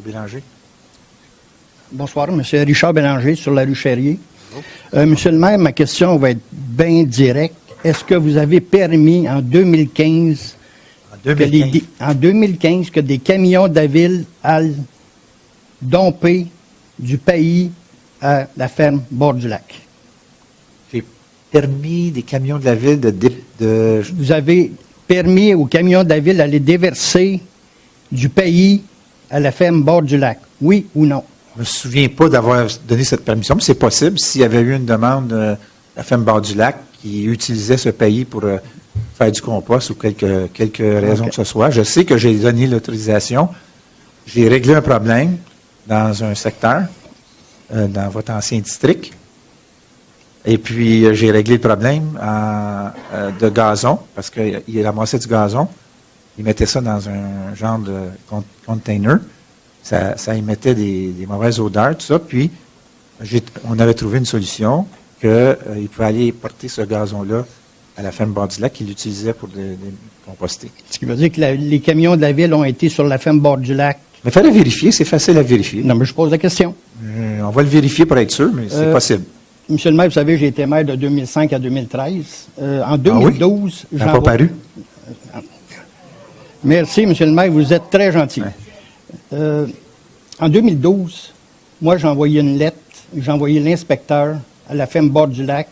Bélanger. Bonsoir, M. Richard Bélanger, sur la rue Chérier. Monsieur le maire, ma question va être bien directe. Est-ce que vous avez permis en 2015, que des camions de la ville aillent domper du pays à la ferme Bord-du-Lac? J'ai permis des camions de la ville de... Vous avez permis aux camions de la ville d'aller déverser du pays à la ferme Bord-du-Lac, oui ou non? Je ne me souviens pas d'avoir donné cette permission, mais c'est possible s'il y avait eu une demande de la ferme Bord-du-Lac qui utilisait ce pays pour faire du compost ou quelques raisons que ce soit. Je sais que j'ai donné l'autorisation. J'ai réglé un problème dans un secteur, dans votre ancien district. Et puis, j'ai réglé le problème de gazon, parce qu'il ramassait du gazon. Il mettait ça dans un genre de container. Ça émettait des mauvaises odeurs, tout ça. Puis, on avait trouvé une solution qu'il pouvait aller porter ce gazon-là à la ferme Bord-du-Lac qu'il utilisait pour composter. Ce qui veut dire que les camions de la ville ont été sur la ferme Bord-du-Lac. Mais il fallait vérifier, c'est facile à vérifier. Non, mais je pose la question. On va le vérifier pour être sûr, mais c'est possible. Monsieur le maire, vous savez, j'ai été maire de 2005 à 2013. En 2012... Ça n'a pas paru? Merci, monsieur le maire, vous êtes très gentil. Ouais. En 2012, moi, j'ai envoyé une lettre, j'ai envoyé l'inspecteur à la ferme Bord-du-Lac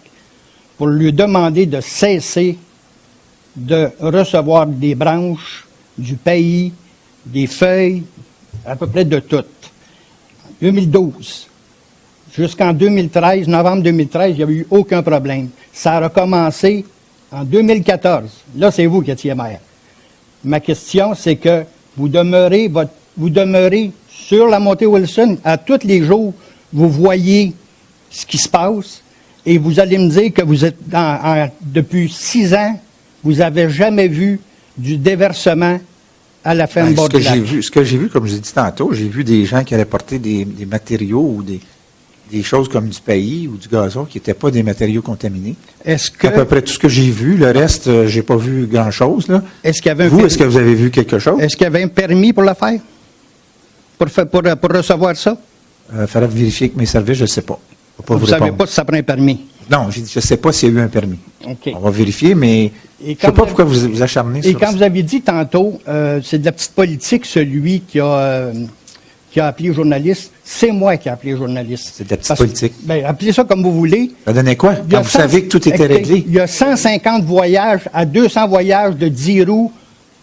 pour lui demander de cesser de recevoir des branches, du pays, des feuilles, à peu près de toutes. En 2012, jusqu'en 2013, novembre 2013, il n'y avait eu aucun problème. Ça a recommencé en 2014. Là, c'est vous qui étiez maire. Ma question, c'est que vous demeurez sur la montée Wilson, à tous les jours, vous voyez ce qui se passe, et vous allez me dire que vous êtes depuis 6 ans, vous n'avez jamais vu du déversement à la ferme Bord-du-Lac. Ce que j'ai vu, comme je l'ai dit tantôt, j'ai vu des gens qui allaient porter des matériaux ou des choses comme du paillis ou du gazon qui n'étaient pas des matériaux contaminés. Est-ce que... À peu près tout ce que j'ai vu. Le reste, j'ai pas vu grand-chose. Là. Est-ce qu'il y avait est-ce que vous avez vu quelque chose? Est-ce qu'il y avait un permis pour le faire? Pour recevoir ça? Il faudrait vérifier avec mes services, je ne sais pas. Vous ne savez pas si ça prend un permis? Non, je ne sais pas s'il y a eu un permis. Okay. On va vérifier, mais je ne sais pas pourquoi vous acharnez sur ça. Et quand vous avez dit tantôt, c'est de la petite politique, celui qui a appelé journaliste, c'est moi qui ai appelé journaliste. C'est de la petite politique. Bien, appelez ça comme vous voulez. Ça donnait quoi? Quand vous savez que tout était réglé? Il y a 150 voyages à 200 voyages de 10 roues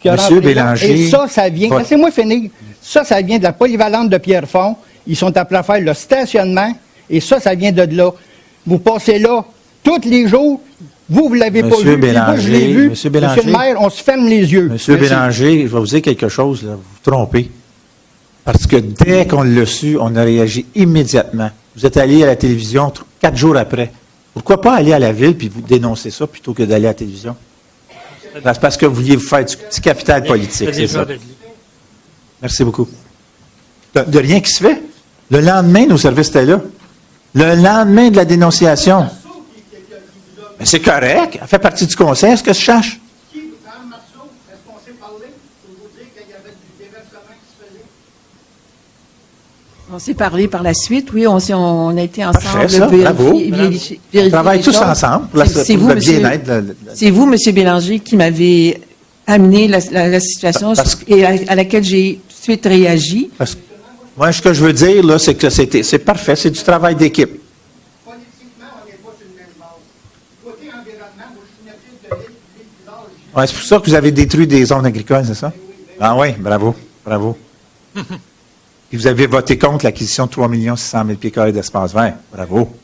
qui ont Monsieur Bélanger. Et ça vient, laissez-moi finir, ça vient de la polyvalente de Pierrefonds. Ils sont appelés à faire le stationnement, et ça vient de là. Vous passez là tous les jours. Vous l'avez pas vu. Bélanger, moi, je l'ai vu. Monsieur Bélanger. Monsieur le maire, on se ferme les yeux. Monsieur Bélanger, je vais vous dire quelque chose, là, vous vous trompez. Parce que dès qu'on l'a su, on a réagi immédiatement. Vous êtes allé à la télévision 4 jours après. Pourquoi pas aller à la ville puis vous dénoncer ça plutôt que d'aller à la télévision? C'est parce que vous vouliez vous faire du petit capital politique, c'est ça. Merci beaucoup. De rien qui se fait. Le lendemain, nos services étaient là. Le lendemain de la dénonciation. Mais c'est correct. Elle fait partie du conseil. Est-ce que je cherche? On s'est parlé par la suite, oui, on a été ensemble. Parfait, ça, bravo. On travaille tous ensemble pour le bien-être. C'est vous, M. Bélanger, qui m'avez amené la situation et à laquelle j'ai tout de suite réagi. Moi, ce que je veux dire, là, c'est que c'est parfait, c'est du travail d'équipe. Politiquement, on n'est pas sur le même base. Côté environnement, vous soumettez de l'île. Ouais, c'est pour ça que vous avez détruit des zones agricoles, c'est ça? Ah oui, bravo, bravo. Et vous avez voté contre l'acquisition de 3 600 000 pieds carrés d'espace vert. Bravo.